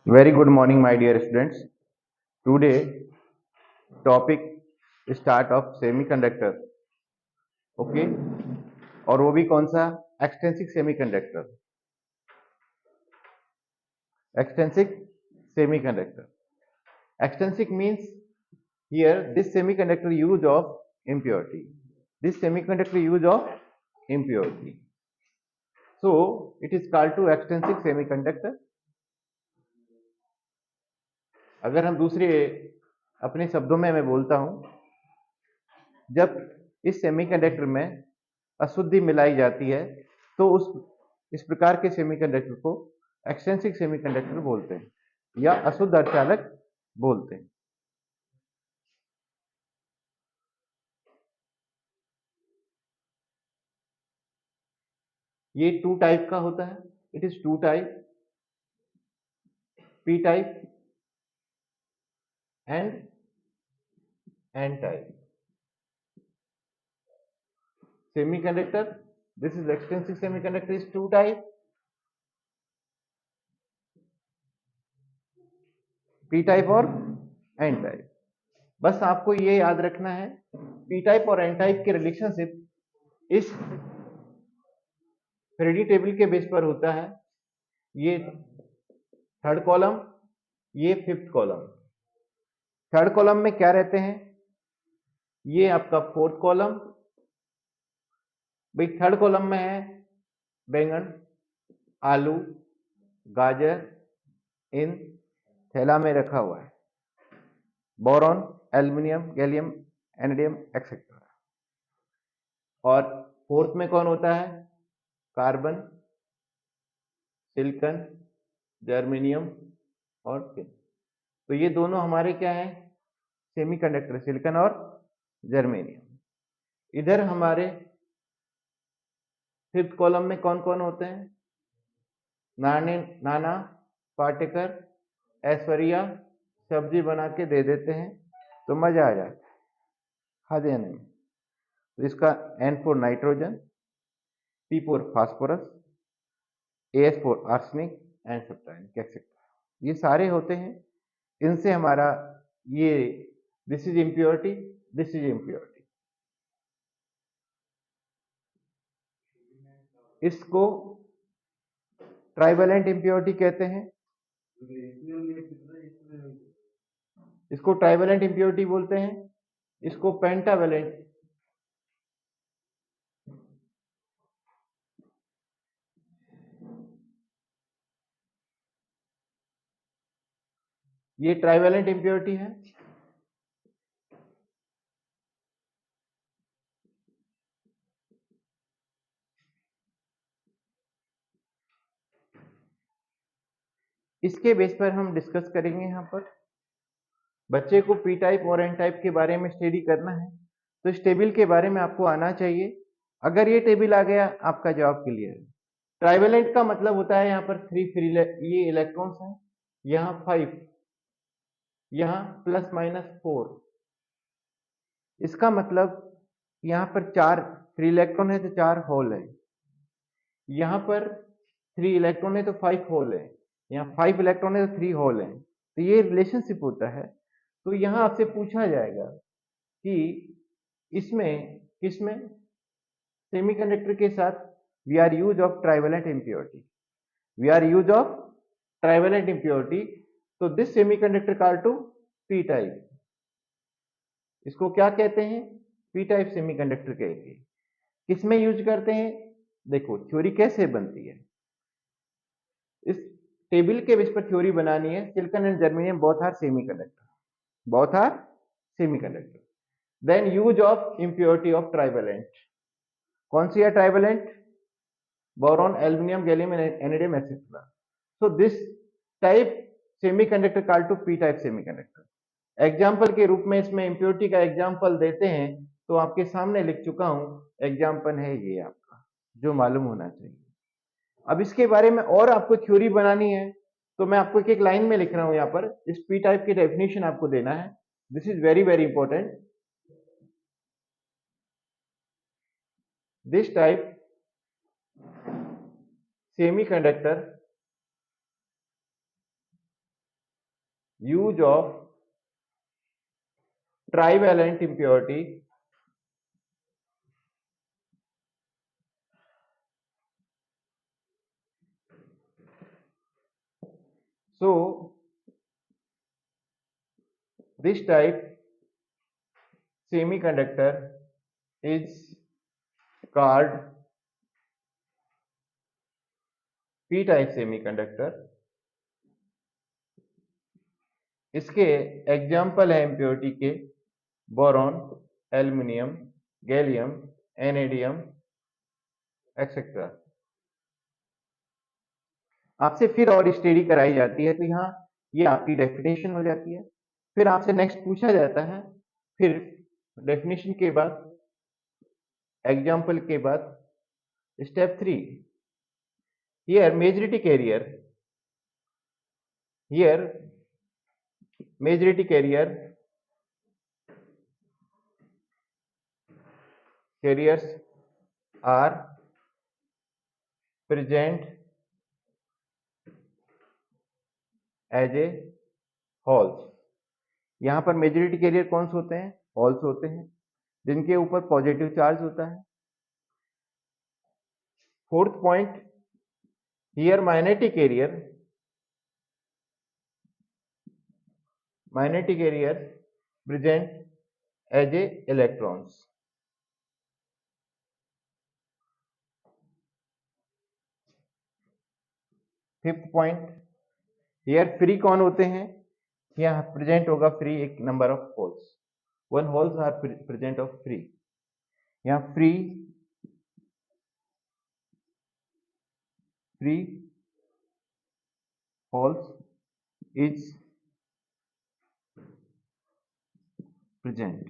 Very good morning, my dear students. Today, topic start of semiconductor. Okay, और वो भी कौन सा? Extrinsic semiconductor. Extrinsic semiconductor. Extrinsic means here this semiconductor use of impurity. This semiconductor use of impurity. So it is called to extrinsic semiconductor. अगर हम दूसरे अपने शब्दों में मैं बोलता हूं, जब इस सेमीकंडक्टर में अशुद्धि मिलाई जाती है तो इस प्रकार के सेमीकंडक्टर को एक्सटेंसिक सेमीकंडक्टर बोलते हैं या अशुद्ध अर्धचालक बोलते हैं. ये टू टाइप का होता है. It is two type, P type and N type. Semiconductor, this is extrinsic semiconductor is two type, p type और n type. बस आपको ये याद रखना है, p टाइप और n टाइप के रिलेशनशिप इस फेरेडी टेबल के बेस पर होता है. ये थर्ड कॉलम, ये फिफ्थ कॉलम. थर्ड कॉलम में क्या रहते हैं? ये आपका फोर्थ कॉलम. भाई थर्ड कॉलम में है बैंगन, आलू, गाजर इन थैला में रखा हुआ है, boron, aluminium, gallium, indium etcetera. और फोर्थ में कौन होता है? कार्बन, सिलिकॉन, जर्मेनियम और टिन. तो ये दोनों हमारे क्या है? सेमीकंडक्टर, सिलिकॉन और जर्मेनियम. इधर हमारे फिफ्थ कॉलम में कौन कौन होते हैं? नाना, पाटेकर, ऐश्वर्या सब्जी बना के दे देते हैं तो मजा आ जाता है खा देने में. तो इसका N for nitrogen, P for phosphorus, AS for arsenic and सब्टाइनिक एक्सेट्रा. ये सारे होते हैं. इनसे हमारा ये this is impurity, this is impurity. इसको ट्राइवेलेंट इम्प्योरिटी कहते हैं. इसको ट्राइवेलेंट इम्प्योरिटी बोलते हैं. इसको पेंटावेलेंट, ये ट्राइवेलेंट इम्प्योरिटी है. इसके बेस पर हम डिस्कस करेंगे. यहाँ पर बच्चे को पी टाइप और एन टाइप के बारे में स्टडी करना है तो इस टेबल के बारे में आपको आना चाहिए. अगर ये टेबल आ गया आपका जवाब क्लियर है. ट्राइवेलेंट का मतलब होता है यहाँ पर थ्री फ्री ये इलेक्ट्रॉन्स हैं, यहाँ 5, यहाँ प्लस माइनस 4. इसका मतलब यहाँ पर 4 फ्री इलेक्ट्रॉन है तो 4 होल है. यहाँ पर 3 इलेक्ट्रॉन है तो 5 होल है. यहाँ 5 इलेक्ट्रॉन है तो 3 होल है. तो ये रिलेशनशिप होता है. तो यहाँ आपसे पूछा जाएगा कि इसमें किसमें सेमीकंडक्टर के साथ we are use of trivalent impurity, we are use of trivalent impurity. तो this semiconductor call to P type. इसको क्या कहते हैं? पी टाइप सेमीकंडक्टर कहेंगे. किसमें यूज करते हैं? देखो थ्योरी कैसे बनती है. इस टेबल के बेस पर थ्योरी बनानी है. Silicon and germanium both are semiconductor, both are semiconductor. Then use of impurity of trivalent. कौन सी है trivalent? Boron, aluminium, gallium, indium etcetera. So this type semiconductor called to P type semiconductor. Example के रूप में इसमें impurity का example देते हैं तो आपके सामने लिख चुका हूं. एग्जाम्पल है ये आपका, जो मालूम होना चाहिए. अब इसके बारे में और आपको थ्योरी बनानी है तो मैं आपको एक लाइन में लिख रहा हूं. यहाँ पर इस पी टाइप की डेफिनेशन आपको देना है. This is very very important. This type semiconductor use of trivalent impurity so this type semiconductor is called p-type semiconductor। इसके एग्जाम्पल है इम्प्योरिटी के boron, aluminium, gallium, indium etcetera. आपसे फिर और स्टडी कराई जाती है तो यहाँ ये आपकी डेफिनेशन हो जाती है। फिर आपसे नेक्स्ट पूछा जाता है, फिर डेफिनेशन के बाद एग्जाम्पल के बाद step 3, here majority carrier, here majority carrier carriers are present as a holes। यहां पर मेजॉरिटी कैरियर कौन से होते हैं? होल्स होते हैं जिनके ऊपर पॉजिटिव चार्ज होता है। Fourth point, here minority carrier present as a electrons. Fifth point, here free कौन होते हैं? यहाँ प्रेजेंट होगा फ्री एक number of holes, one holes are present of free. यहाँ free holes is present.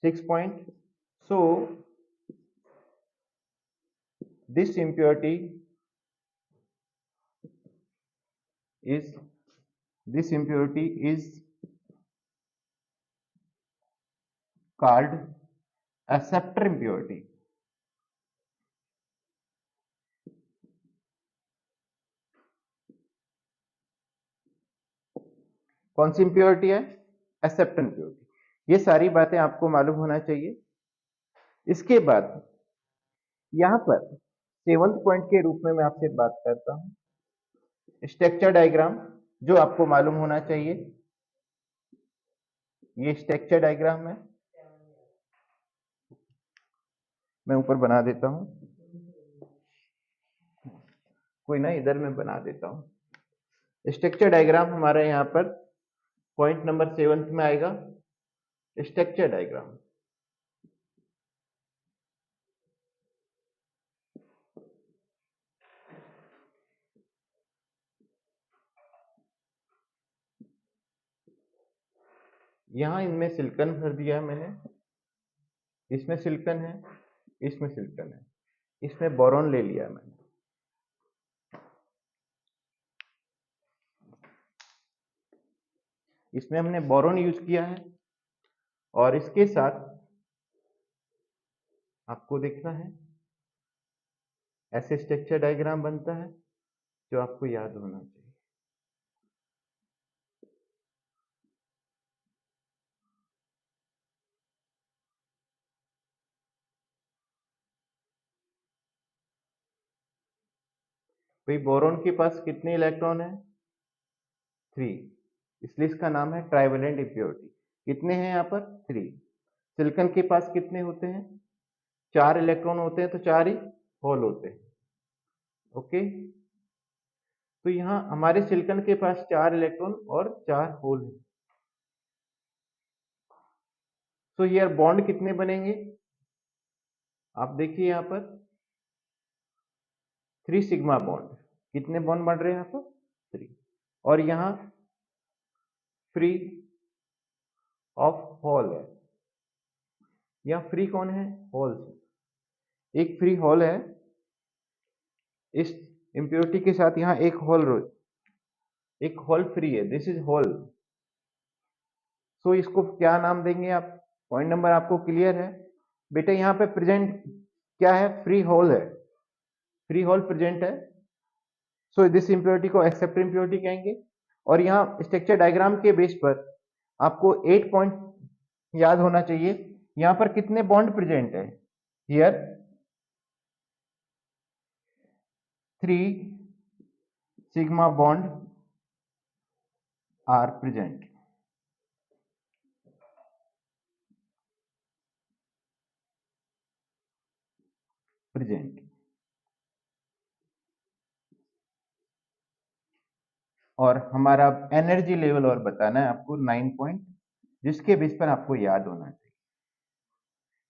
6 point, so this impurity is called acceptor impurity। कौन सी impurity है? Acceptor impurity. ये सारी बातें आपको मालूम होना चाहिए। इसके बाद यहां पर 7th पॉइंट के रूप में मैं आपसे बात करता हूं स्ट्रक्चर डायग्राम, जो आपको मालूम होना चाहिए। ये स्ट्रक्चर डायग्राम है, मैं ऊपर बना देता हूं, कोई ना इधर मैं बना देता हूं। स्ट्रक्चर डायग्राम हमारा यहां पर पॉइंट नंबर 7 में आएगा, स्ट्रक्चर डायग्राम। यहां इनमें सिलिकॉन भर दिया है मैंने, इसमें सिलिकॉन है, इसमें सिलिकॉन है, इसमें बोरॉन ले लिया मैंने। इसमें हमने बोरॉन यूज किया है और इसके साथ आपको देखना है ऐसे स्ट्रक्चर डायग्राम बनता है जो आपको याद होना चाहिए। भाई बोरॉन के पास कितने इलेक्ट्रॉन है? 3, इसलिए इसका नाम है ट्राइवेलेंट इंप्योरिटी। कितने हैं यहाँ पर? 3। सिलिकॉन के पास कितने होते हैं? 4 इलेक्ट्रॉन होते हैं, तो 4 ही होल होते हैं। ओके, तो यहाँ हमारे सिलिकॉन के पास 4 इलेक्ट्रॉन और 4 होल है। तो यार बॉन्ड कितने बनेंगे? आप देखिए यहाँ पर 3 सिग्मा बॉन्ड। कितने बॉन्ड बन रहे हैं यहाँ पर? 3। और यहाँ फ्री ऑफ होल है। यहाँ फ्री कौन है? होल से। एक फ्री होल है, इस इंप्योरिटी के साथ यहाँ एक होल फ्री है, दिस इज होल। सो इसको क्या नाम देंगे आप? पॉइंट नंबर आपको क्लियर है बेटा? यहाँ पे प्रेजेंट क्या है? फ्री होल है, फ्री होल प्रेजेंट है। सो दिस इम्प्योरिटी को एक्सेप्टर इम्प्योरिटी कहेंगे। और यहाँ स्ट्रक्चर डायग्राम के बेस पर आपको 8 पॉइंट याद होना चाहिए। यहाँ पर कितने बॉन्ड प्रेजेंट है? Here 3 sigma bond are present. और हमारा एनर्जी लेवल और बताना है आपको 9 पॉइंट, जिसके बेस पर आपको याद होना चाहिए।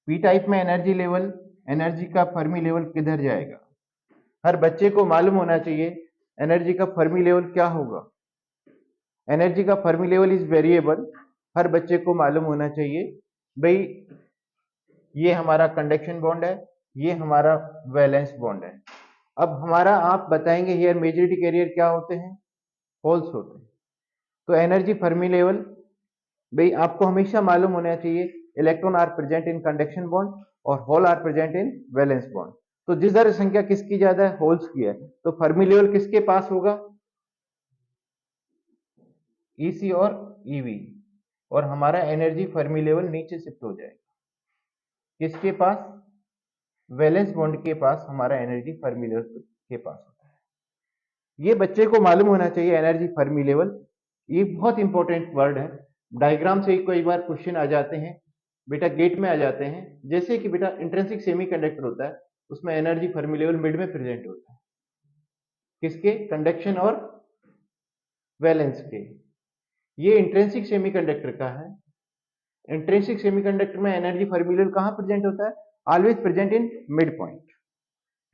पी टाइप में एनर्जी लेवल, एनर्जी का फर्मी लेवल किधर जाएगा? हर बच्चे को मालूम होना चाहिए एनर्जी का फर्मी लेवल क्या होगा। एनर्जी का फर्मी लेवल इज वेरिएबल, हर बच्चे को मालूम होना चाहिए। भाई ये हमारा कंडक्शन बॉन्ड है, ये हमारा वैलेंस बॉन्ड है। अब हमारा आप बताएंगे हियर मेजॉरिटी कैरियर क्या होते हैं? होल्स होते हैं। तो एनर्जी फर्मी लेवल भाई आपको हमेशा मालूम होना चाहिए electron are present in conduction bond और hole are present in valence bond. तो जिस दर संख्या किसकी ज्यादा है? होल्स की है। तो फर्मी लेवल किसके पास होगा? ईसी और ईवी। और हमारा एनर्जी फर्मी लेवल नीचे शिफ्ट हो जाएगा किसके पास? वैलेंस बॉन्ड के पास हमारा एनर्जी फर्मी लेवल के पास होता है। ये बच्चे को मालूम होना चाहिए एनर्जी फर्मी लेवल। ये बहुत इंपॉर्टेंट वर्ड है। डायग्राम से कई बार क्वेश्चन आ जाते हैं बेटा, गेट में आ जाते हैं। जैसे कि बेटा इंट्रिंसिक सेमीकंडक्टर होता है, उसमें एनर्जी फर्मी लेवल मिड में प्रेजेंट होता है किसके? कंडक्शन और वैलेंस के। ये इंट्रिंसिक सेमीकंडक्टर का है। इंट्रिंसिक सेमीकंडक्टर में एनर्जी फर्मी लेवल कहां प्रेजेंट होता है? Always present in mid point.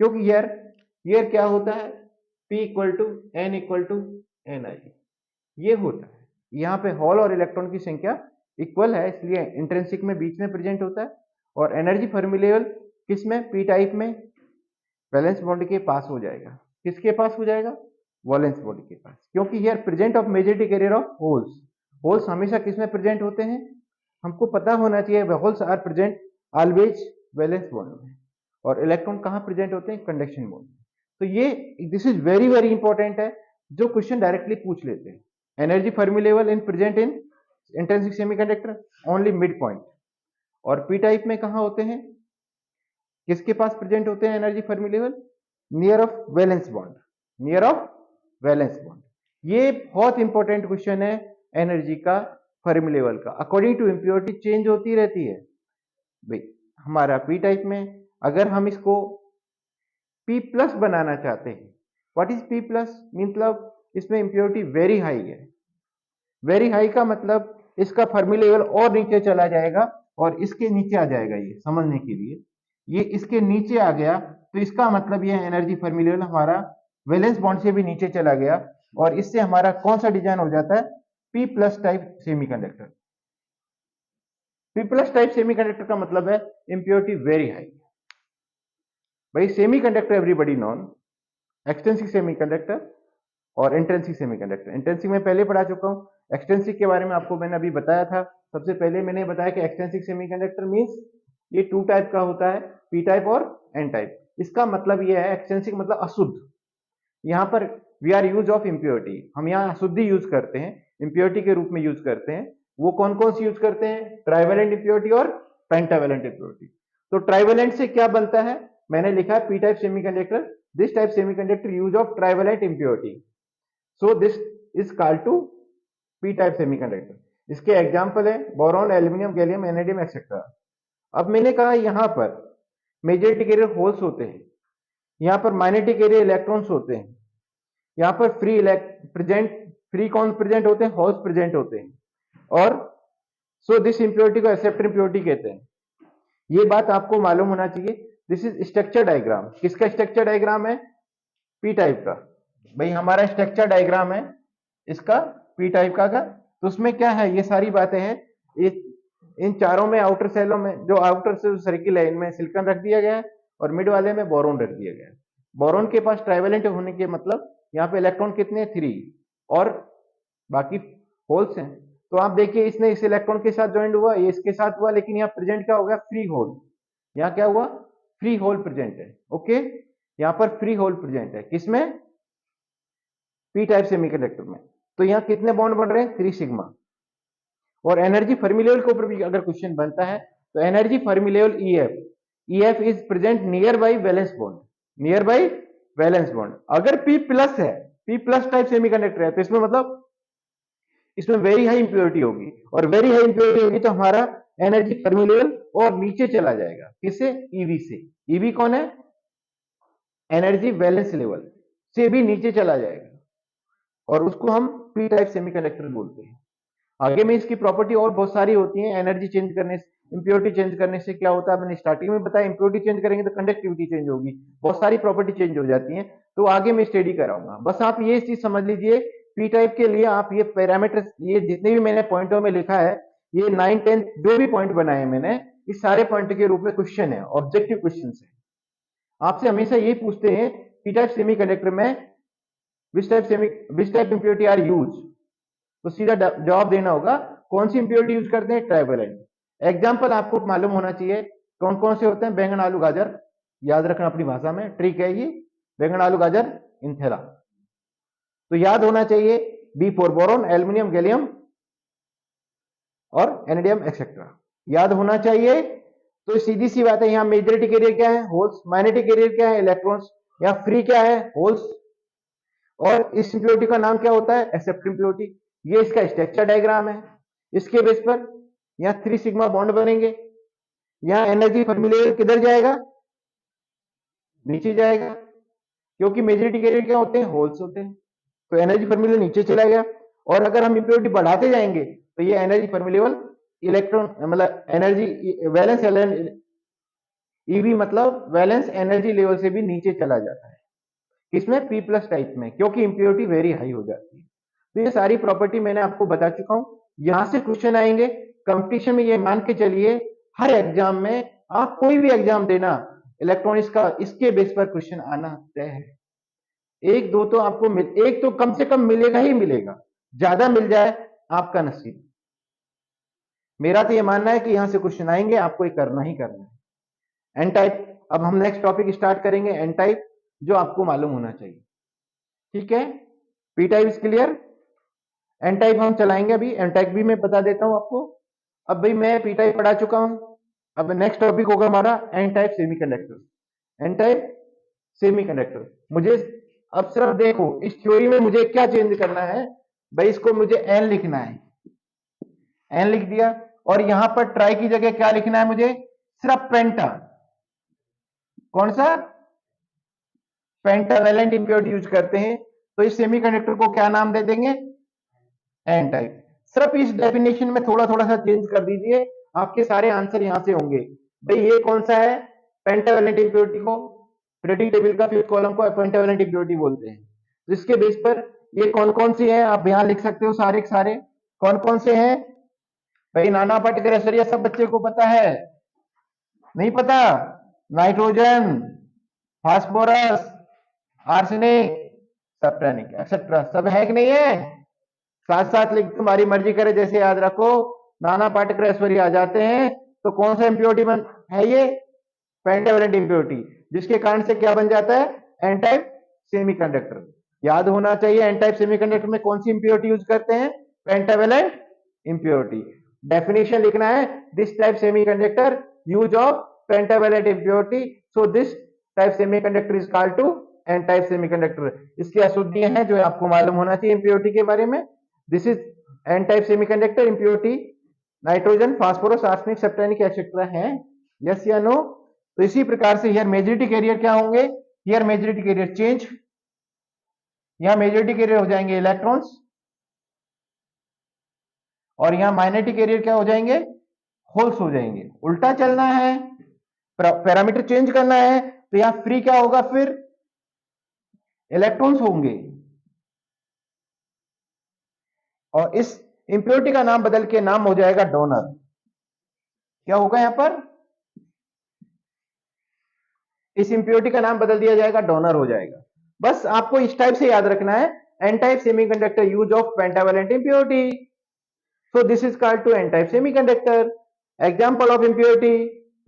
क्योंकि हियर क्या होता है? P equal to N equal to Ni ये होता है। यहाँ पे हॉल और इलेक्ट्रॉन की संख्या इक्वल है, इसलिए इंट्रिंसिक में बीच में प्रेजेंट होता है। और एनर्जी फर्मी लेवल किस में? पी टाइप में वैलेंस बॉन्ड के पास हो जाएगा। किसके पास हो जाएगा? वैलेंस बॉन्ड के पास। क्योंकि here present of majority carrier of holes. Holes हमेशा किस में प्रेजेंट होते हैं? हमको पता होना चाहिए holes are present always valence bond में। और इलेक्ट्रॉन कहाँ प्रेजेंट होते हैं? कंडक्शन बॉन्ड में। तो ये this is very very important है, जो क्वेश्चन डायरेक्टली पूछ लेते हैं। Energy Fermi level in present in intrinsic semiconductor only mid point. और पी टाइप में कहां होते हैं? किसके पास प्रेजेंट होते हैं energy Fermi level? Near of valence bond. Near of valence bond. ये बहुत इंपॉर्टेंट क्वेश्चन है एनर्जी का फर्मी लेवल का। अकॉर्डिंग टू इंप्योरिटी चेंज होती रहती है भाई। हमारा पी टाइप में अगर हम इसको P प्लस बनाना चाहते हैं, व्हाट इज P प्लस? मतलब इसमें इंप्योरिटी वेरी हाई है। वेरी हाई का मतलब इसका फर्मी लेवल और नीचे चला जाएगा और इसके नीचे आ जाएगा। ये समझने के लिए, ये इसके नीचे आ गया तो इसका मतलब ये एनर्जी फर्मी लेवल हमारा वैलेंस बॉन्ड से भी नीचे चला गया। और इससे हमारा कौन सा डिजाइन हो जाता है? P plus type semiconductor. P plus type semiconductor का मतलब है इंप्योरिटी वेरी हाई। भाई semiconductor everybody known, extensive semiconductor और इंट्रिंसिक सेमीकंडक्टर। इंट्रिंसिक में पहले पढ़ा चुका हूं। एक्सटेंसिक के बारे में आपको मैंने अभी बताया था। सबसे पहले मैंने बताया कि एक्सटेंसिक सेमीकंडक्टर मींस ये 2 टाइप का होता है, पी टाइप और एन टाइप। इसका मतलब ये है एक्सटेंसिक मतलब अशुद्ध। यहाँ पर we are use of impurity, हम यहाँ अशुद्धि यूज करते हैं, इम्प्योरिटी के रूप में यूज करते हैं। वो कौन कौन सी यूज करते हैं? ट्राइवेलेंट इम्प्योरिटी और पेंटावेलेंट इम्प्योरिटी। तो ट्राइवेलेंट से क्या बनता है? मैंने लिखा है P type semiconductor, this type semiconductor use of trivalent impurity, so this is called to P type semiconductor. इसके एग्जांपल है boron, aluminium, gallium, indium etcetera. अब मैंने कहा यहां पर मेजॉरिटी कैरियर होल्स होते हैं, यहां पर माइनॉरिटी कैरियर इलेक्ट्रॉन्स होते हैं, यहां पर फ्री कौन प्रेजेंट होते हैं? होल्स प्रेजेंट होते हैं। और सो दिस इंप्योरिटी को एक्सेप्टर इंप्योरिटी कहते हैं। ये बात आपको मालूम होना चाहिए। This is structure diagram. किसका स्ट्रक्चर डायग्राम है? पी टाइप का। भाई हमारा स्ट्रक्चर डायग्राम है इसका पी टाइप का तो उसमें क्या है? ये सारी बातें हैं। इन चारों में आउटर सेलों में जो आउटर से सर्किल है, इनमें सिलिकॉन रख दिया गया है और मिड वाले में बोरॉन रख दिया गया है। बोरॉन के पास ट्राइवेलेंट होने के मतलब यहाँ पे इलेक्ट्रॉन कितने? 3 और बाकी होल्स हैं। तो आप देखिए इसने इस इलेक्ट्रॉन के साथ ज्वाइंट हुआ, ये इसके साथ हुआ, लेकिन यहाँ प्रेजेंट क्या हो गया? Free hole. यहाँ क्या हुआ? फ्री होल प्रेजेंट है। ओके, यहाँ पर फ्री होल प्रेजेंट है। किसमें? पी टाइप सेमीकंडक्टर में। तो यहाँ कितने बॉन्ड बन रहे हैं? 3 सिग्मा। और एनर्जी फर्मी लेवल के ऊपर भी अगर क्वेश्चन बनता है तो energy Fermi level EF is present near by valence bond, near by valence bond. अगर पी प्लस है, पी प्लस टाइप सेमीकंडक्टर है, तो इसमें मतलब इसमें वेरी हाई इंप्योरिटी होगी, और वेरी हाई इंप्योरिटी होगी तो हमारा एनर्जी फर्मी लेवल और नीचे चला जाएगा। किससे? ईवी से। ईवी कौन है? एनर्जी वैलेंस लेवल से भी नीचे चला जाएगा, और उसको हम पी टाइप सेमीकंडक्टर बोलते हैं। आगे में इसकी प्रॉपर्टी और बहुत सारी होती है। एनर्जी चेंज करने से, इंप्योरिटी चेंज करने से क्या होता है, मैंने स्टार्टिंग में बताया। इंप्योरिटी चेंज करेंगे तो कंडक्टिविटी चेंज होगी, बहुत सारी प्रॉपर्टी चेंज हो जाती है, तो आगे मैं स्टडी कराऊंगा। बस आप ये चीज समझ लीजिए, पी टाइप के लिए आप ये पैरामीटर, ये जितने भी मैंने पॉइंटों में लिखा है, ये 9, 10 जो भी पॉइंट बनाए मैंने, इस सारे पॉइंट के रूप में क्वेश्चन है, ऑब्जेक्टिव क्वेश्चन है। आपसे हमेशा ये पूछते हैं पी टाइप सेमीकंडक्टर में which type impurity are use, तो सीधा जवाब देना होगा कौन सी इंप्योरिटी यूज करते हैं? ट्राइवेलेंट। एग्जाम्पल आपको मालूम होना चाहिए कौन कौन से होते हैं। बैंगन, आलू, गाजर, याद रखना अपनी भाषा में, ट्रिक है ये। बैंगन, आलू, गाजर, इंथेला। तो याद होना चाहिए B for boron, aluminium, gallium और एनेडियम एक्सेट्रा, याद होना चाहिए। तो सीधी सी बात है, यहाँ मेजॉरिटी कैरियर क्या है? होल्स। मैग्नेटिक कैरियर क्या है? इलेक्ट्रॉन्स। यहाँ फ्री क्या है? होल्स। और इस इंप्योरिटी का नाम क्या होता है? Accept impurity. ये इसका स्ट्रक्चर डायग्राम है। इसके बेस पर यहाँ 3 सिग्मा बॉन्ड बनेंगे। यहाँ एनर्जी फर्मी लेवल किधर जाएगा? नीचे जाएगा, क्योंकि मेजॉरिटी कैरियर क्या होते हैं? होल्स होते हैं। तो एनर्जी फर्मी लेवल नीचे चला गया। और अगर हम इंप्योरिटी बढ़ाते जाएंगे तो ये एनर्जी फर्मी लेवल, इलेक्ट्रॉन मतलब एनर्जी वैलेंस, ईवी मतलब वैलेंस एनर्जी लेवल से भी नीचे चला जाता है। किसमें? पी प्लस टाइप में, क्योंकि इंप्योरिटी वेरी हाई हो जाती है। तो ये सारी प्रॉपर्टी मैंने आपको बता चुका हूं। यहां से क्वेश्चन आएंगे कंपटीशन में। ये मान के चलिए हर एग्जाम में, आप कोई भी एग्जाम देना इलेक्ट्रॉनिक्स का, इसके बेस पर क्वेश्चन आना तय है। एक दो तो आपको एक तो कम से कम मिलेगा ही मिलेगा, ज्यादा मिल जाए आपका नसीब। मेरा तो ये मानना है कि यहां से क्वेश्चन आएंगे, आपको ये करना ही करना है। एन टाइप, अब हम नेक्स्ट टॉपिक स्टार्ट करेंगे, एन टाइप, जो आपको मालूम होना चाहिए। ठीक है, P type is clear. N type हम चलाएंगे अभी। एन टाइप भी मैं बता देता हूं आपको। अब भाई मैं पी टाइप पढ़ा चुका हूं, अब नेक्स्ट टॉपिक होगा हमारा N type semiconductor. N type semiconductor, मुझे अब सिर्फ देखो इस थ्योरी में मुझे क्या चेंज करना है भाई। इसको मुझे एन लिखना है, एन लिख दिया। और यहां पर ट्राई की जगह क्या लिखना है मुझे? सिर्फ पेंटा। कौन सा? पेंटावेलेंट इंप्योरिटी यूज करते हैं, तो इस सेमीकंडक्टर को क्या नाम दे देंगे? N type. सिर्फ इस डेफिनेशन में थोड़ा थोड़ा सा चेंज कर दीजिए, आपके सारे आंसर यहां से होंगे। भाई ये कौन सा है? पेंटावेलेंट इंप्योरिटी को, पीरियोडिक टेबल का 5th कॉलम को पेंटावेलेंट इंप्योरिटी बोलते हैं। तो इसके बेस पर ये कौन कौन सी है आप यहां लिख सकते हो, सारे के सारे कौन कौन से हैं भाई। नाना पाटेकर, ऐश्वर्या, सब बच्चे को पता है? नहीं पता? Nitrogen, phosphorus, arsenic, sulphuric etcetera, सब है कि नहीं है? साथ साथ लिख, तुम्हारी मर्जी करे, जैसे याद रखो। नाना पाटेकर, ऐश्वर्या आ जाते हैं तो कौन सा इंप्योरिटी बन है? ये पेंटावेलेंट इंप्योरिटी, जिसके कारण से क्या बन जाता है? N type semiconductor. याद होना चाहिए एन टाइप सेमीकंडक्टर में कौन सी इंप्योरिटी यूज करते हैं? Pentavalent impurity. डेफिनेशन लिखना है, this type semiconductor use of pentavalent impurity, so this type semiconductor is called to N type semiconductor. इसकी अशुद्धियां हैं जो आपको मालूम होना चाहिए इंप्योरिटी के बारे में। This is N type semiconductor, impurity nitrogen, phosphorus, arsenic, sulphuric etcetera है। यस या नो? तो इसी प्रकार से हियर मेजॉरिटी कैरियर क्या होंगे? हियर मेजॉरिटी कैरियर चेंज, यहां मेजॉरिटी कैरियर हो जाएंगे इलेक्ट्रॉन्स, और यहां माइनॉरिटी कैरियर क्या हो जाएंगे? होल्स हो जाएंगे। उल्टा चलना है, पैरामीटर चेंज करना है, तो यहां फ्री क्या होगा? फिर इलेक्ट्रॉन्स होंगे। और इस इंप्योरिटी का नाम बदल के नाम हो जाएगा डोनर। क्या होगा यहां पर? इस इंप्योरिटी का नाम बदल दिया जाएगा, डोनर हो जाएगा। बस आपको इस टाइप से याद रखना है, N type semiconductor use of pentavalent impurity, so this is called to n type semiconductor. Example of impurity: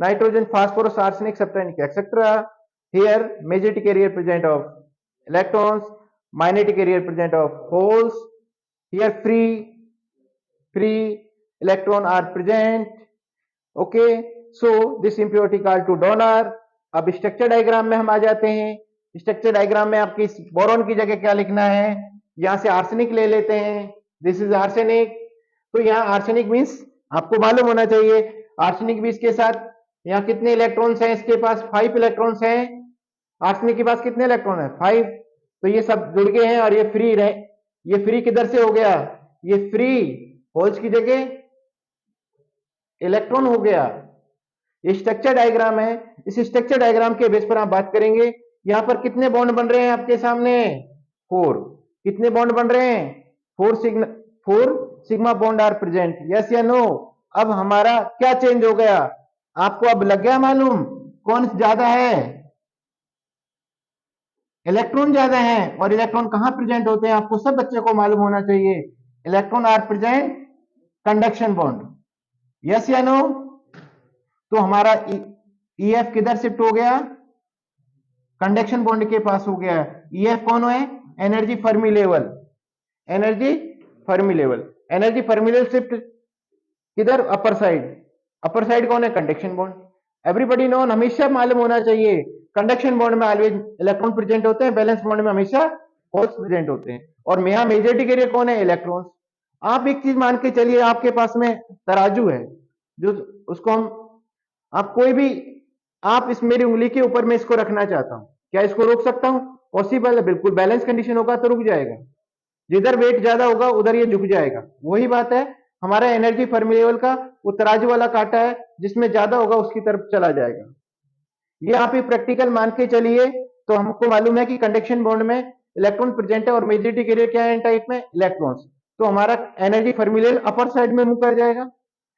nitrogen, phosphorus, arsenic, sulfuric, etc. Here majority carrier present of electrons, magnetic carrier present of holes. Here free electron are present. Okay, so this impurity called to donor. अब structure diagram में हम आ जाते हैं. Structure diagram में आपकी boron की जगह क्या लिखना है, यहां से आर्सेनिक ले लेते हैं. This is arsenic. तो यहाँ आर्सेनिक मीन्स आपको मालूम होना चाहिए आर्सेनिक भी इसके साथ यहाँ कितने इलेक्ट्रॉन्स हैं, इसके पास 5 इलेक्ट्रॉन्स हैं. आर्सेनिक के पास कितने इलेक्ट्रॉन है, 5. तो ये सब जुड़ गए हैं और ये फ्री रहे. ये फ्री किधर से हो गया, ये फ्री होल्स की जगह इलेक्ट्रॉन हो गया. ये स्ट्रक्चर डायग्राम है. इस स्ट्रक्चर डायग्राम के बेस पर आप बात करेंगे. यहां पर कितने बॉन्ड बन रहे हैं आपके सामने, 4. कितने बॉन्ड बन रहे हैं, 4 sigma bond are present. Yes या नो. अब हमारा क्या चेंज हो गया, आपको अब लग गया मालूम कौन ज्यादा है, इलेक्ट्रॉन ज्यादा है. और इलेक्ट्रॉन कहां प्रेजेंट होते हैं, आपको सब बच्चे को मालूम होना चाहिए. Electron are present conduction bond. Yes या नो. तो हमारा EF किधर शिफ्ट हो गया, कंडक्शन बॉन्ड के पास हो गया. EF कौन है, energy Fermi level. Energy Fermi level. Energy Fermi level shift किधर, अपर साइड. अपर साइड कौन है, कंडक्शन बॉन्ड. एवरीबॉडी नो, हमेशा मालूम होना चाहिए कंडक्शन बॉन्ड में ऑलवेज इलेक्ट्रॉन प्रेजेंट होते हैं, बैलेंस बॉन्ड में हमेशा होल्स प्रेजेंट होते हैं. और यहाँ मेजॉरिटी कैरियर कौन है, इलेक्ट्रॉन्स. आप एक चीज मान के चलिए, आपके पास में तराजू है जो उसको हम, आप कोई भी, आप इस मेरी उंगली के ऊपर मैं इसको रखना चाहता हूं, क्या इसको रोक सकता हूं, पॉसिबल है. बिल्कुल बैलेंस कंडीशन होगा तो रुक जाएगा. जिधर वेट ज्यादा होगा उधर ये झुक जाएगा. वही बात है हमारा एनर्जी फर्मी लेवल का, वो तराजू वाला कांटा है, जिसमें ज्यादा होगा उसकी तरफ चला जाएगा. ये आप ही प्रैक्टिकल मान के चलिए. तो हमको मालूम है कि कंडक्शन बॉन्ड में इलेक्ट्रॉन प्रेजेंट है और मेजॉरिटी कैरियर क्या है एन टाइप में, इलेक्ट्रॉन्स. तो हमारा energy Fermi level upper side में मूव कर जाएगा.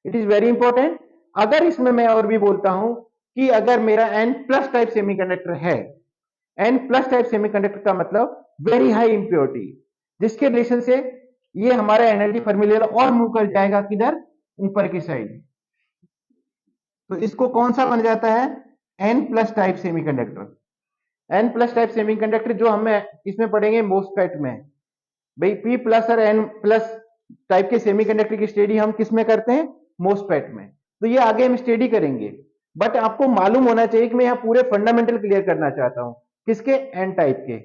It is very important. अगर इसमें मैं और भी बोलता हूं कि अगर मेरा N प्लस टाइप सेमीकंडक्टर है, N प्लस टाइप सेमीकंडक्टर का मतलब वेरी हाई इंप्योरिटी, जिसके रिलेशन से ये हमारा एनर्जी फर्मी लेवल और मूव कर जाएगा किधर, ऊपर की साइड. तो इसको कौन सा बन जाता है, N plus type semiconductor. N plus type semiconductor जो हम इसमें पढ़ेंगे मोस्फेट में. भाई P प्लस और N प्लस टाइप के सेमीकंडक्टर की स्टडी हम किस में करते हैं, मोस्फेट में. तो ये आगे हम स्टडी करेंगे. बट आपको मालूम होना चाहिए कि मैं यहाँ पूरे फंडामेंटल क्लियर करना चाहता हूं, किसके, एन टाइप के.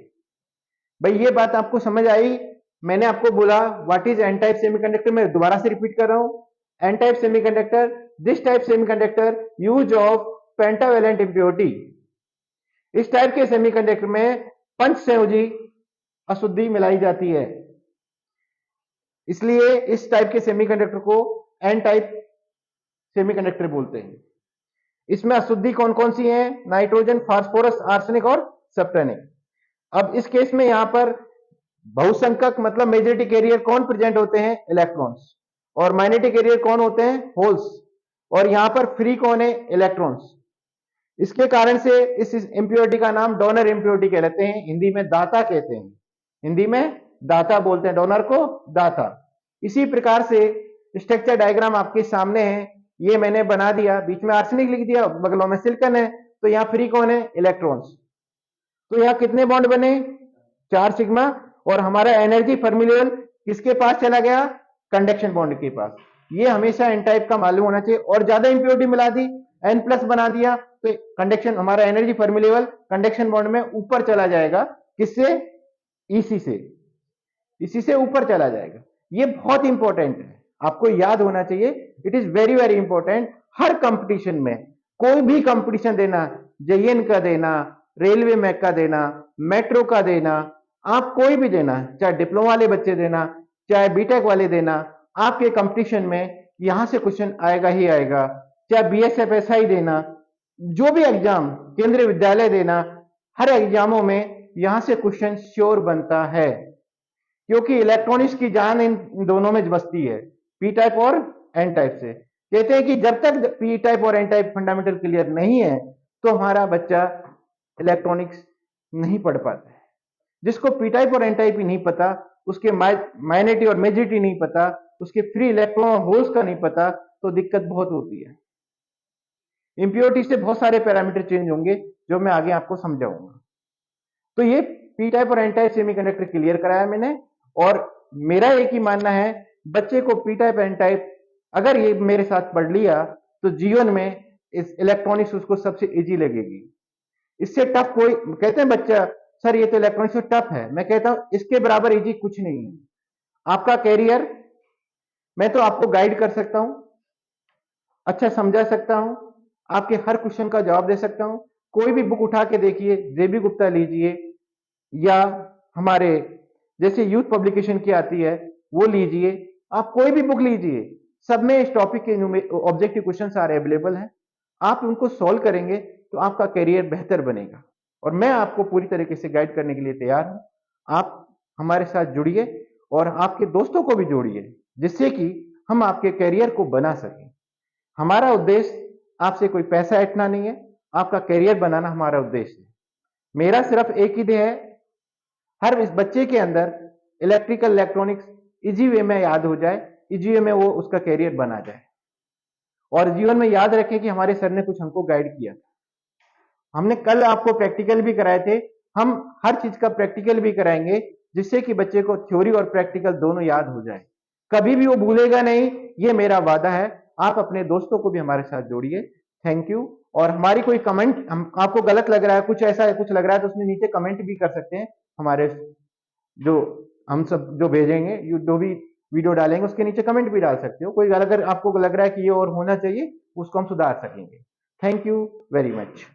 भाई ये बात आपको समझ आई. मैंने आपको बोला what is N type semiconductor, मैं दोबारा से रिपीट कर रहा हूं. N type semiconductor, this type semiconductor use of pentavalent impurity. इस टाइप के सेमीकंडक्टर में पंच संयोजी अशुद्धि मिलाई जाती है, इसलिए इस टाइप के सेमीकंडक्टर को एन टाइप सेमीकंडक्टर बोलते हैं. इसमें अशुद्धि कौन कौन सी है, नाइट्रोजन, फास्फोरस, आर्सेनिक और सेप्टेनिक. अब इस केस में यहां पर बहुसंख्यक मतलब मेजॉरिटी कैरियर कौन प्रेजेंट होते हैं, इलेक्ट्रॉन्स. और माइनॉरिटी कैरियर कौन होते हैं, होल्स. और यहां पर फ्री कौन है, इलेक्ट्रॉन्स. इसके कारण से इस इंप्योरिटी का नाम डोनर इंप्योरिटी कहते हैं, हिंदी में दाता कहते हैं. हिंदी में दाता बोलते हैं, डोनर को दाता. इसी प्रकार से स्ट्रक्चर डायग्राम आपके सामने है. ये मैंने बना दिया, बीच में आर्सेनिक लिख दिया, बगलों में सिलिकॉन है. तो यहाँ फ्री कौन है, इलेक्ट्रॉन्स. तो यहाँ कितने बॉन्ड बने, 4 सिग्मा. और हमारा एनर्जी फर्मी लेवल किसके पास चला गया, कंडक्शन बॉन्ड के पास. ये हमेशा एन टाइप का मालूम होना चाहिए. और ज्यादा इंप्योरिटी मिला दी, एन प्लस बना दिया, तो कंडक्शन, हमारा energy Fermi level conduction bond में ऊपर चला जाएगा. किससे, इसी से, इसी से ऊपर चला जाएगा. ये बहुत इंपॉर्टेंट है, आपको याद होना चाहिए. It is very very important. Her competition में, कोई भी कंपटीशन देना, जेईएन का देना, रेलवे मैक का देना, मेट्रो का देना, आप कोई भी देना, चाहे डिप्लोमा वाले बच्चे देना, चाहे बीटेक वाले देना, आपके कंपटीशन में यहां से क्वेश्चन आएगा ही आएगा. चाहे बीएसएफ एसआई देना, जो भी एग्जाम, केंद्रीय विद्यालय देना, हर एग्जामों में यहां से क्वेश्चन श्योर बनता है. क्योंकि इलेक्ट्रॉनिक्स की जान इन दोनों में बसती है, पी टाइप और एन टाइप से. कहते हैं कि जब तक पी टाइप और एन टाइप फंडामेंटल क्लियर नहीं है तो हमारा बच्चा इलेक्ट्रॉनिक्स नहीं पढ़ पाता है. जिसको पी टाइप और एन टाइप ही नहीं पता, उसके माइनॉरिटी और मेजॉरिटी नहीं पता, उसके फ्री इलेक्ट्रॉन और होल्स का नहीं पता, तो दिक्कत बहुत होती है. इंप्योरिटी से बहुत सारे पैरामीटर चेंज होंगे जो मैं आगे आपको समझाऊंगा. तो ये पी टाइप और एन टाइप सेमीकंडक्टर क्लियर कराया मैंने, और मेरा एक ही मानना है बच्चे को पी टाइप एन टाइप अगर ये मेरे साथ पढ़ लिया तो जीवन में इस इलेक्ट्रॉनिक्स उसको सबसे इजी लगेगी। इससे टफ कोई, कहते हैं बच्चा सर ये तो इलेक्ट्रॉनिक्स तो टफ है, मैं कहता हूं इसके बराबर इजी कुछ नहीं है। आपका कैरियर मैं तो आपको गाइड कर सकता हूं, अच्छा समझा सकता हूं, आपके हर क्वेश्चन का जवाब दे सकता हूं। कोई भी बुक उठा के देखिए, जेबी गुप्ता लीजिए या हमारे जैसे यूथ पब्लिकेशन की आती है वो लीजिए, आप कोई भी बुक लीजिए, सब में इस टॉपिक के ऑब्जेक्टिव क्वेश्चन सारे अवेलेबल हैं। आप उनको सॉल्व करेंगे तो आपका करियर बेहतर बनेगा, और मैं आपको पूरी तरीके से गाइड करने के लिए तैयार हूं। आप हमारे साथ जुड़िए और आपके दोस्तों को भी जोड़िए, जिससे कि हम आपके करियर को बना सकें। हमारा उद्देश्य आपसे कोई पैसा ऐंठना नहीं है, आपका करियर बनाना हमारा उद्देश्य है। मेरा सिर्फ एक ही ध्येय है, हर इस बच्चे के अंदर इलेक्ट्रिकल इलेक्ट्रॉनिक्स इजी वे में याद हो जाए, इजी वे में वो उसका करियर बना जाए। और जीवन में याद रखें कि हमारे सर ने कुछ हमको गाइड किया था। हमने कल आपको प्रैक्टिकल भी कराए थे, हम हर चीज का प्रैक्टिकल भी कराएंगे, जिससे कि बच्चे को थ्योरी और प्रैक्टिकल दोनों याद हो जाए। कभी भी वो भूलेगा नहीं, ये मेरा वादा है। आप अपने दोस्तों को भी हमारे साथ जोड़िए। Thank you. और हमारी कोई कमेंट हम आपको गलत लग रहा है, कुछ ऐसा है, कुछ लग रहा है, तो उसमें नीचे कमेंट भी कर सकते हैं। हमारे जो हम सब जो भेजेंगे, जो भी वीडियो डालेंगे उसके नीचे कमेंट भी डाल सकते हो। कोई अगर आपको लग रहा है कि ये और होना चाहिए, उसको हम सुधार सकेंगे। Thank you very much.